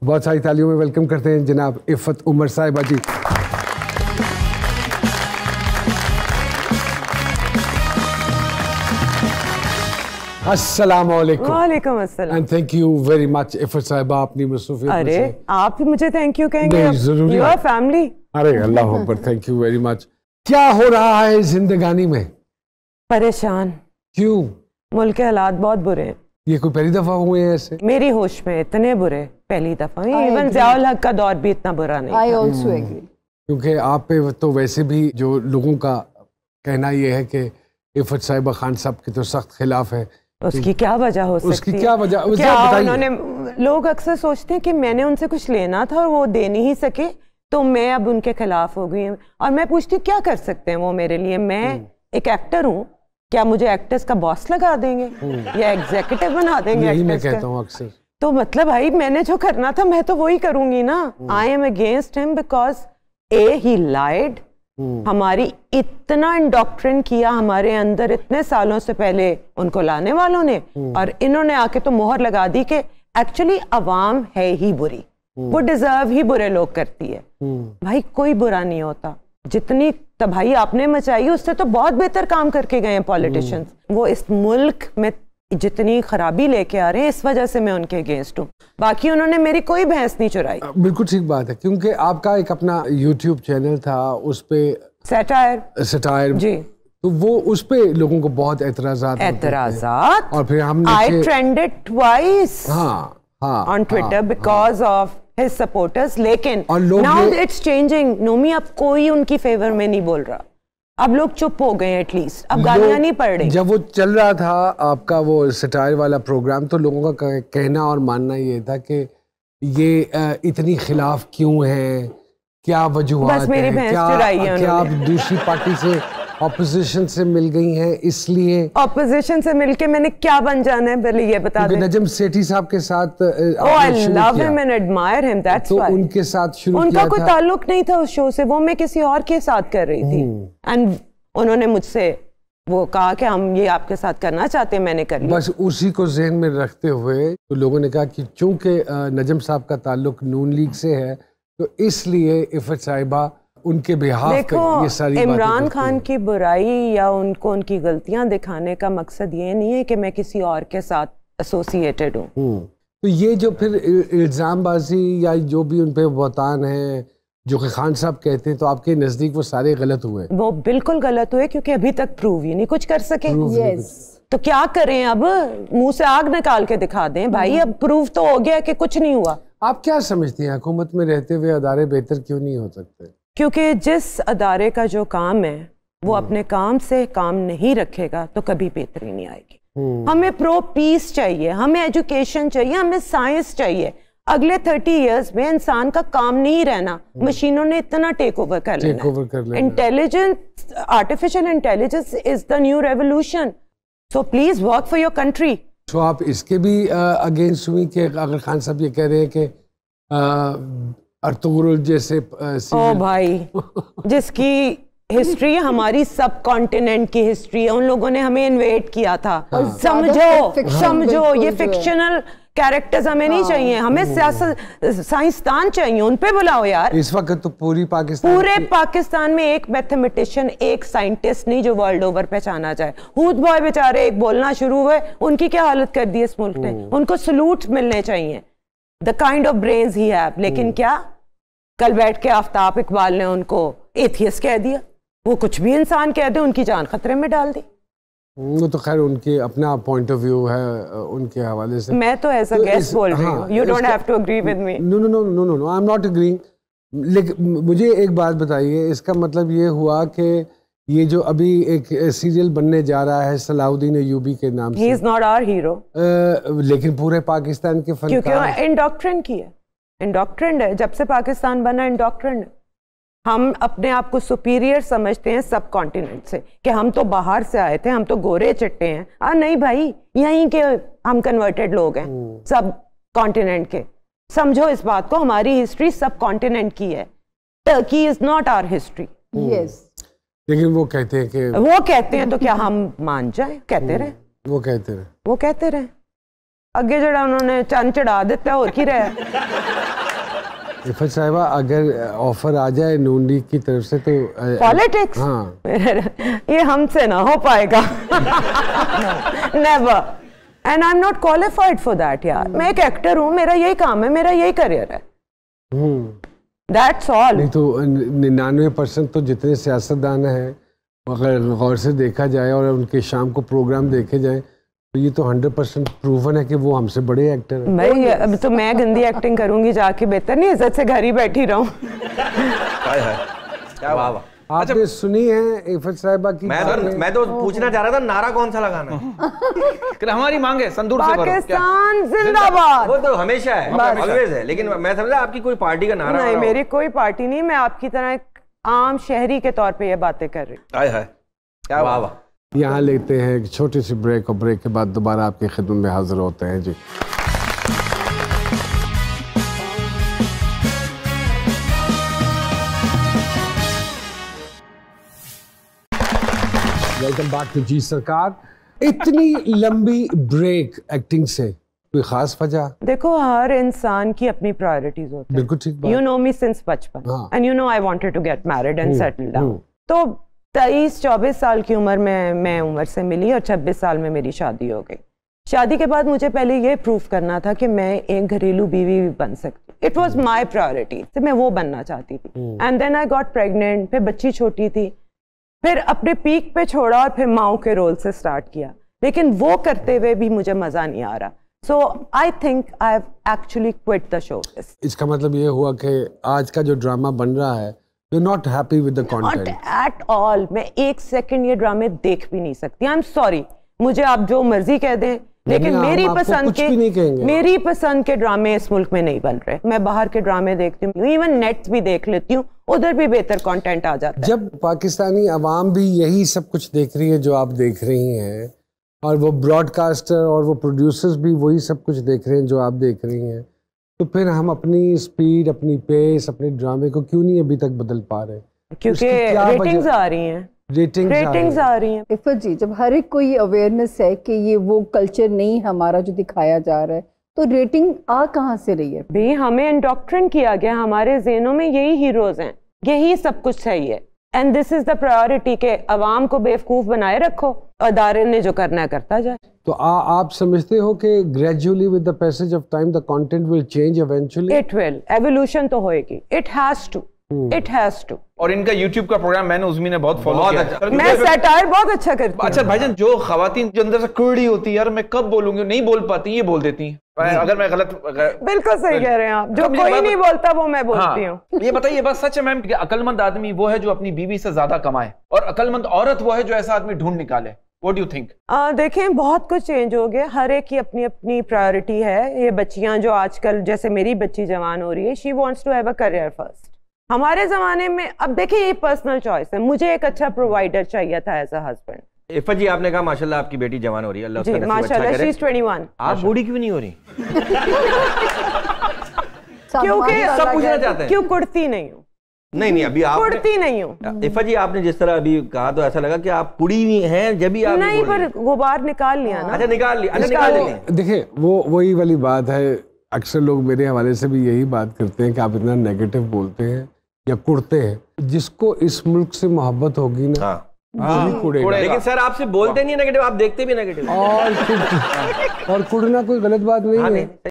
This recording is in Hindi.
बहुत सारी तालियों में वेलकम करते हैं जनाब इफ़त उमर साहिबा जी। अस्सलाम वालेकुम। वालेकुम अस्सलाम। And thank you very much Iffat साहिबा अपनी मसरूफियत में से। अरे आप मुझे थैंक यू कहेंगे? नहीं, जरूरी यू है। Are family. अरे अल्लाह अकबर, थैंक यू वेरी मच। क्या हो रहा है जिंदगानी में? परेशान। क्यों? मुल्क के हालात बहुत बुरे हैं। ये कोई पहली दफा हुए हैं ऐसे? मेरी होश में इतने बुरे पहली दफा। इवन ज़ियाउल हक का दौर भी इतना बुरा नहीं I था। also agree. क्योंकि आप पे तो वैसे भी जो लोगों का कहना ये है कि इफ़त साहिबा खान साहब के तो सख्त खिलाफ है। उसकी क्या वजह हो सकती है? उसकी क्या वजह? क्या बताइए। उन्होंने, लोग अक्सर सोचते हैं कि मैंने उनसे कुछ लेना था और वो दे नहीं सके तो मैं अब उनके खिलाफ हो गई हूँ। और मैं पूछती हूँ क्या कर सकते हैं वो मेरे लिए? मैं एक एक्टर हूँ, क्या मुझे एक्टर्स का बॉस लगा देंगे या एग्जीक्यूटिव बना देंगे? यही मैं actors का? कहता हूँ अक्सर। तो मतलब भाई मैंने जो करना था मैं तो वही करूंगी ना। I am against him because he lied. हमारी इतना इंडोक्ट्रिन किया हमारे अंदर इतने सालों से पहले उनको लाने वालों ने, और इन्होंने आके तो मोहर लगा दी कि एक्चुअली अवाम है ही बुरी, वो डिजर्व ही बुरे लोग करती है। भाई कोई बुरा नहीं होता। जितनी तबाही आपने मचाई उससे तो बहुत बेहतर काम करके गए हैं पॉलिटिशियंस। वो इस मुल्क में जितनी खराबी लेके आ रहे हैं इस वजह से मैं उनके अगेंस्ट हूँ। बाकी उन्होंने मेरी कोई भैंस नहीं चुराई। बिल्कुल ठीक बात है, क्योंकि आपका एक अपना यूट्यूब चैनल था, उस पे सटायर जी, तो वो उस पे लोगों को बहुत एतराज़ात और फिर हमने आई ट्रेंडेड ट्वाइस हाँ on Twitter because of his supporters. लेकिन नाउ इट्स चेंजिंग। नोमी अब कोई उनकी फेवर में नहीं बोल रहा, अब लोग चुप हो गए। एटलीस्ट अब गालियां नहीं पड़ रही। जब वो चल रहा था आपका वो सटायर वाला प्रोग्राम, तो लोगों का कहना और मानना ये था कि ये इतनी खिलाफ क्यों है, क्या वजूहात है, क्या आप दूसरी पार्टी से ऑपोजिशन से मिल गई हैं इसलिए? ऑपोजिशन से मिलके मैंने क्या बन जाना है पहले ये बता दें। नजम सेठी साहब के साथ I love him and admire him, that's why. उनके साथ शुरू उनका कोई ताल्लुक नहीं था उस शो से, वो मैं किसी और के साथ कर रही थी। एंड उन्होंने मुझसे वो कहा कि हम ये आपके साथ करना चाहते हैं, मैंने कर लिया। बस उसी को ज़हन में रखते हुए तो लोगों ने कहा कि चूंकि नजम साहब का ताल्लुक नून लीग से है तो इसलिए इफ़त साहिबा उनके बिहाफ देखो, ये सारी इमरान खान की बुराई या उनको उनकी गलतियां दिखाने का मकसद ये नहीं है कि मैं किसी और के साथ एसोसिएटेड हूँ। तो ये जो फिर इल्ज़ामबाजी या जो भी उन पे बहतान है जो कि खान साहब कहते हैं, तो आपके नज़दीक वो सारे गलत हुए? वो बिल्कुल गलत हुए क्योंकि अभी तक प्रूव ही नहीं कुछ कर सके। तो क्या करें अब? मुंह से आग निकाल के दिखा दें भाई। अब प्रूव तो हो गया कि कुछ नहीं हुआ। आप क्या समझती हैं हुकूमत में रहते हुए अदारे बेहतर क्यों नहीं हो सकते? क्योंकि जिस अदारे का जो काम है वो अपने काम से काम नहीं रखेगा तो कभी बेहतरी नहीं आएगी। हमें प्रो पीस चाहिए, हमें एजुकेशन चाहिए, हमें साइंस चाहिए। अगले 30 इयर्स में इंसान का काम नहीं रहना, मशीनों ने इतना टेक ओवर कर लेना। Intelligence, artificial intelligence is the new revolution. So please work for your country. तो आप इसके भी अगेंस्ट हुई कि अगर खान साहब ये कह रहे हैं कि अर्तुगरुल जैसे ओ भाई जिसकी हिस्ट्री हमारी सब कॉन्टिनेंट की हिस्ट्री है, उन लोगों ने हमें इन्वेट किया था। समझो ये फिक्शनल कैरेक्टर्स हमें नहीं चाहिए, हमें साइंसदान चाहिए। उन पे बुलाओ यार। इस वक्त तो पूरे पाकिस्तान में एक मैथमेटिशियन, एक साइंटिस्ट नहीं जो वर्ल्ड ओवर पहचाना जाए। हूद बॉय बेचारे एक बोलना शुरू हुए, उनकी क्या हालत कर दी इस मुल्क ने। उनको सलूट मिलने चाहिए, the kind of brains he have. लेकिन क्या कल बैठ के आफ्ताब इकबाल ने उनको एथियस्ट कह दिया। वो कुछ भी इंसान कह दे उनकी जान खतरे में डाल दी। वो तो खैर उनके अपना पॉइंट ऑफ व्यू है, उनके हवाले से मैं तो एज अ गेस्ट बोल रही हूँ। You don't have to agree with me. No no no no no no, I am not agreeing. लेकिन मुझे एक बात बताइए, इसका मतलब ये हुआ कि ये जो अभी एक सीरियल बनने जा रहा है सलाउद्दीन अयूबी के नाम से, he is not our hero, लेकिन पूरे पाकिस्तान के फनकार, क्योंकि इंडोक्ट्रिन की है, इंडोक्ट्रिन है। जब से पाकिस्तान बना इंडोक्ट्रिन। हम अपने आप को सुपीरियर समझते हैं सब कॉन्टिनेंट से कि हम तो बाहर से आए थे, हम तो गोरे चिट्टे हैं। नहीं भाई, यहीं के हम कन्वर्टेड लोग हैं सब कॉन्टिनेंट के। समझो इस बात को, हमारी हिस्ट्री सब कॉन्टिनेंट की है। Turkey is not our history. Yes, लेकिन वो कहते हैं तो क्या हम मान जाए? कहते रहे, वो कहते रहे। अगे जड़ा उन्होंने चंद चढ़ा दिता और की रहा। इफ़त साहिबा अगर ऑफर आ जाए नून लीग की तरफ से तो पॉलिटिक्स, हाँ ये हमसे ना हो पाएगा। Never, and I am not qualified for that यार। मैं एक एक्टर हूँ, मेरा यही काम है, मेरा यही करियर है। That's all. नहीं तो 99% तो जितने सियासतदान हैं अगर गौर से देखा जाए और उनके शाम को प्रोग्राम देखे जाए तो ये तो 100% प्रूवन है कि वो हमसे बड़े एक्टर हैं। भाई अब तो मैं गंदी एक्टिंग करूंगी जाके, बेहतर नहीं इज्जत से घर ही बैठी रहूं। क्या वाह वाह। आपने सुनी है इफ़त साहिबा की? मैं तो पूछना चाह रहा था नारा कौन सा लगाना है। हमारी मांग है संदूर से पाकिस्तान जिंदाबाद। वो तो हमेशा है, ऑलवेज है, लेकिन मैं समझा आपकी कोई पार्टी का नारा। नहीं, मेरी कोई पार्टी नहीं, मैं आपकी तरह एक आम शहरी के तौर पे ये बातें कर रही हूँ। हाय हाय, क्या वाह वाह। यहाँ लेते हैं एक छोटी सी ब्रेक और ब्रेक के बाद दोबारा आपकी खिदमत में हाजिर होते हैं जी। वेलकम बैक टू जी सरकार। इतनी लंबी ब्रेक एक्टिंग से कोई खास वजह? देखो हर इंसान की अपनी प्रायोरिटीज होती है। बिल्कुल ठीक बात। यू नो मी सिंस बचपन and you know I wanted to get married and settle down. तो 23-24 साल की उम्र में मैं उमर से मिली और 26 साल में मेरी शादी हो गई। शादी के बाद मुझे पहले ये प्रूफ करना था कि मैं एक घरेलू बीवी भी बन सकती। इट वॉज माई प्रायोरिटी, मैं वो बनना चाहती थी। And then I got pregnant, फिर बच्ची छोटी थी, फिर अपने पीक पे छोड़ा और फिर माँ के रोल से स्टार्ट किया, लेकिन वो करते हुए भी मुझे मजा नहीं आ रहा। So I think I have actually quit the show. इसका मतलब ये हुआ कि आज का जो ड्रामा बन रहा है you not happy with the content? Not at all. मैं एक सेकंड ये ड्रामे देख भी नहीं सकती। आई एम सॉरी, मुझे आप जो मर्जी कह दें, लेकिन मेरी पसंद के ड्रामे इस मुल्क में नहीं बन रहे। मैं बाहर के ड्रामे देखती हूँ, इवन नेट भी देख लेती हूँ, उधर भी बेहतर कंटेंट आ जाता है। जब पाकिस्तानी अवाम भी यही सब कुछ देख रही है जो आप देख रही हैं, और वो ब्रॉडकास्टर और वो प्रोड्यूसर्स भी वही सब कुछ देख रहे हैं जो आप देख रही हैं, तो फिर हम अपनी स्पीड, अपनी पेस, अपने ड्रामे को क्यों नहीं अभी तक बदल पा रहे? क्योंकि रेटिंग्स आ रही हैं। रेटिंग्स आ रही हैं। इफ़त जी, जब हर एक को ये अवेयरनेस है कि ये वो कल्चर नहीं हमारा जो दिखाया जा रहा है, तो रेटिंग आ कहाँ से रही है? भाई हमें इंडोक्ट्रिन किया गया, हमारे ज़हनों में यही हीरोज हैं, यही सब कुछ चाहिए। And this is the priority के अवाम को बेवकूफ बनाए रखो, अदारे ने जो करना है करता जाए। तो आप समझते हो कि gradually with the passage of time the content will change eventually? It will, evolution तो होएगी। It has to, it has to. और इनका YouTube का प्रोग्राम मैंने उज़मी ने बहुत फॉलो किया। मैं सैटायर बहुत अच्छा करती हूं। अच्छा भाईजान, जो खवातीन जो अंदर से कुड़ी होती है, यार मैं कब बोलूंगी, नहीं बोल पाती, ये बोल देती हैं। अगर मैं गलत, बिल्कुल सही कह रहे हैं आप। जो कोई नहीं बोलता वो मैं बोलती हूँ। ये बताइए, बस सच है मैम कि अकलमंद आदमी वो है जो अपनी बीवी से ज्यादा कमाए, और अकलमंद औरत वो है जो ऐसा आदमी ढूंढ निकाले। What do you think? देखें, बहुत कुछ चेंज हो गया, हर एक की अपनी अपनी प्रायोरिटी है। ये बच्चियां जो आजकल, जैसे मेरी बच्ची जवान हो रही है, she wants to have a career first. हमारे जमाने में, अब देखिए ये पर्सनल चॉइस है, मुझे एक अच्छा प्रोवाइडर चाहिए था एज अ हस्बैंड। इफ़त जी, आपने कहा माशाल्लाह आपकी बेटी जवान हो रही है, अल्लाह उसका नसीब अच्छा करे। She is 21। आप बूढ़ी क्यों नहीं हो रही? क्योंकि सब पूछना चाहते हैं। क्यों कुड़ती नहीं हूँ? नहीं, अभी आप कुड़ती नहीं हूँ। इफ़त जी, आपने जिस तरह अभी कहा तो ऐसा लगा कि आप पुड़ी हैं जब भी आप नहीं, पर गुबार निकाल लिया ना। अच्छा, निकाल लिया। देखिए, वही वाली बात है। अक्सर लोग मेरे हवाले से भी यही बात करते हैं कि आप इतना नेगेटिव बोलते हैं या कुड़ते हैं। जिसको इस मुल्क से मोहब्बत होगी ना, कुड़ेगा। लेकिन सर, आपसे बोलते नहीं नेगेटिव, आप देखते भी नेगेटिव। और कुड़ना कोई गलत बात नहीं है।